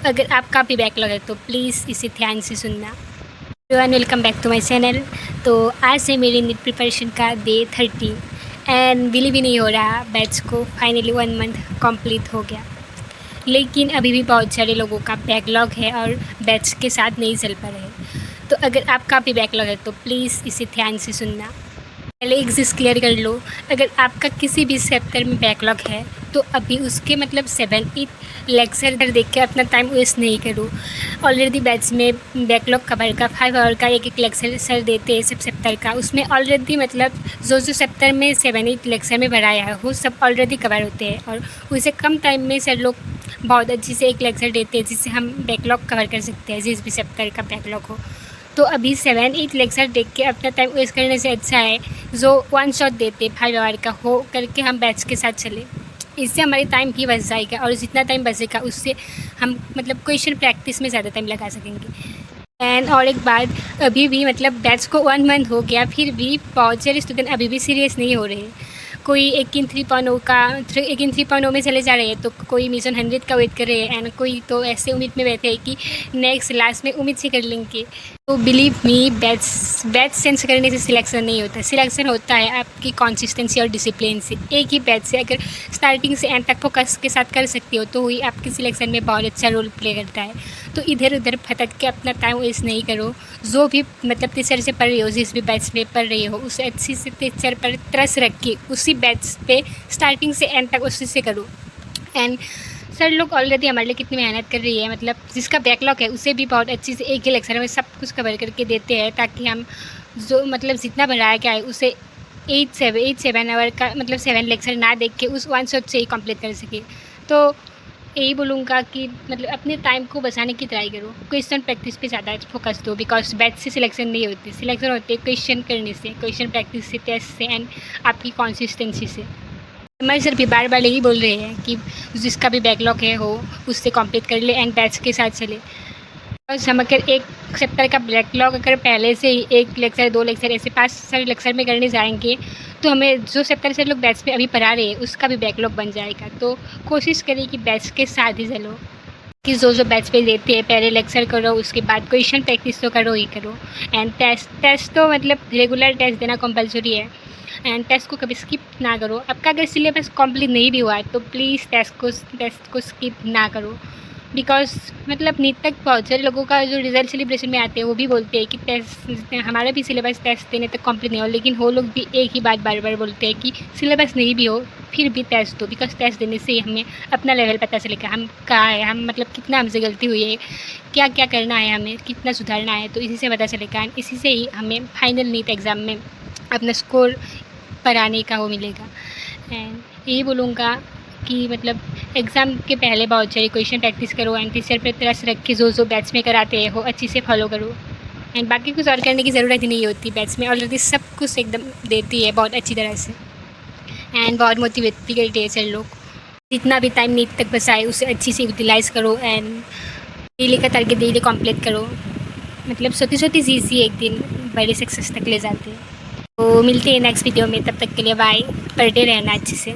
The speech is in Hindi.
अगर आपका भी बैकलॉग है तो प्लीज़ इसे ध्यान से सुनना। Everyone, welcome back to my channel. तो आज है मेरी नीट प्रिपरेशन का डे 30 एंड बिलीव ही नहीं हो रहा, बैच को फाइनली 1 मंथ कंप्लीट हो गया। लेकिन अभी भी बहुत सारे लोगों का बैकलॉग है और बैच के साथ नहीं चल पा रहे। तो अगर आपका भी बैकलॉग है तो प्लीज़ इसे ध्यान से सुनना। पहले एक चीज़ क्लियर कर लो, अगर आपका किसी भी चैप्टर में बैकलॉग है तो अभी उसके मतलब 7-8 लेक्चर देख के अपना टाइम वेस्ट नहीं करो। ऑलरेडी बैच में बैकलॉग कवर का 5 आवर का एक लेक्चर सर देते हैं सब चैप्टर का। उसमें ऑलरेडी मतलब जो चैप्टर में 7-8 लेक्चर में भराया है वो सब ऑलरेडी कवर होते हैं और उसे कम टाइम में सर लोग बहुत अच्छी से एक लेक्चर देते हैं जिससे हम बैकलॉग कवर कर सकते हैं, जिस भी चैप्टर का बैकलॉग हो। तो अभी 7-8 लेक्चर देख के अपना टाइम वेस्ट करने से अच्छा है जो 1 शॉट देते 5 आवर का हो करके हम बैच के साथ चले। इससे हमारी टाइम भी बच जाएगा और जितना टाइम बचेगा उससे हम मतलब क्वेश्चन प्रैक्टिस में ज़्यादा टाइम लगा सकेंगे। एंड और एक बात, अभी भी मतलब बैच को 1 मंथ हो गया फिर भी बहुत सारे स्टूडेंट अभी भी सीरियस नहीं हो रहे। कोई 3.0 में चले जा रहे हैं, तो कोई मिशन 100 का वेट कर रहे हैं एंड कोई तो ऐसे उम्मीद में बैठे हैं कि नेक्स्ट लास्ट में उम्मीद से कर लेंगे। तो बिलीव मी, बैच चेंज करने से सिलेक्शन नहीं होता। सिलेक्शन होता है आपकी कंसिस्टेंसी और डिसिप्लिन से। एक ही बैच से अगर स्टार्टिंग से एंड तक फोकस के साथ कर सकती हो तो वही आपकी सिलेक्शन में बहुत अच्छा रोल प्ले करता है। तो इधर उधर भटक के अपना टाइम वेस्ट नहीं करो। जो भी मतलब टीचर से पढ़ रही हो, जिस भी बैच में पढ़ रही हो, उसे अच्छी से टीचर पर ट्रस्ट रख के उसी बैच पे स्टार्टिंग से एंड तक उसी से करो। एंड सर लोग ऑलरेडी हमारे लिए कितनी मेहनत कर रही है, मतलब जिसका बैकलॉग है उसे भी बहुत अच्छी से एक ही लेक्चर में सब कुछ कवर करके देते हैं ताकि हम जो मतलब जितना बढ़ाया गया है उसे 8-7 आवर का मतलब 7 लेक्चर ना देख के उस 1 शॉट से ही कंप्लीट कर सके। तो यही बोलूँगा कि मतलब अपने टाइम को बचाने की ट्राई करो। क्वेश्चन प्रैक्टिस पे ज़्यादा फोकस दो, बिकॉज बैच से सिलेक्शन नहीं होती। सिलेक्शन होती है क्वेश्चन करने से, क्वेश्चन प्रैक्टिस से, टेस्ट से एंड आपकी कंसिस्टेंसी से। हमारे सर भी बार बार यही बोल रहे हैं कि जिसका भी बैकलॉग है हो उससे कंप्लीट कर ले एंड बैच के साथ चले। और हम अगर एक चैप्टर का बैकलॉग अगर पहले से ही 1 लेक्चर 2 लेक्चर ऐसे 5 सारे लेक्चर में करने जाएंगे तो हमें जो चैप्टर से लोग बैच में अभी पढ़ा रहे हैं उसका भी बैकलॉग बन जाएगा। तो कोशिश करें कि बैच के साथ ही चलो, कि जो बैच पे देते हैं पहले लेक्चर करो, उसके बाद क्वेश्चन प्रैक्टिस तो करो ही करो। एंड टेस्ट तो मतलब रेगुलर टेस्ट देना कंपलसरी है एंड टेस्ट को कभी स्किप ना करो। आपका अगर सिलेबस कंप्लीट नहीं भी हुआ है तो प्लीज़ टेस्ट को स्किप ना करो, बिकॉज मतलब नीट तक बहुत सारे लोगों का जो रिजल्ट सेलिब्रेशन में आते हैं वो भी बोलते हैं कि टेस्ट हमारा भी सिलेबस टेस्ट देने तक कंप्लीट नहीं हो। लेकिन वो लोग भी एक ही बात बार बार बोलते हैं कि सिलेबस नहीं भी हो फिर भी टेस्ट दो, बिकॉज टेस्ट देने से हमें अपना लेवल पता चलेगा हम कहाँ है, हम मतलब कितना हमसे गलती हुई है, क्या क्या करना है, हमें कितना सुधारना है। तो इसी से पता चलेगा, इसी से ही हमें फाइनल नीट एग्ज़ाम में अपना स्कोर पर आने का वो मिलेगा। एंड यही बोलूँगा कि मतलब एग्ज़ाम के पहले बहुत सारी क्वेश्चन प्रैक्टिस करो एंड टीचर पर ट्रस्ट रख के जो बैच में कराते हैं वो अच्छी से फॉलो करो। एंड बाकी कुछ और करने की ज़रूरत ही नहीं होती, बैच में ऑलरेडी सब कुछ एकदम देती है बहुत अच्छी तरह से एंड बहुत मोटिवेट भी करते हैं सर लोग। जितना भी टाइम नीट तक बचाए उसे अच्छी से यूटिलाइज़ करो एंड डेली का टारगेट डेली कंप्लीट करो। मतलब छोटी छोटी चीज़ ही एक दिन बड़े सक्सेस तक ले जाते हैं। तो मिलते हैं नेक्स्ट वीडियो में, तब तक के लिए बाय। पढ़ते रहना अच्छे से।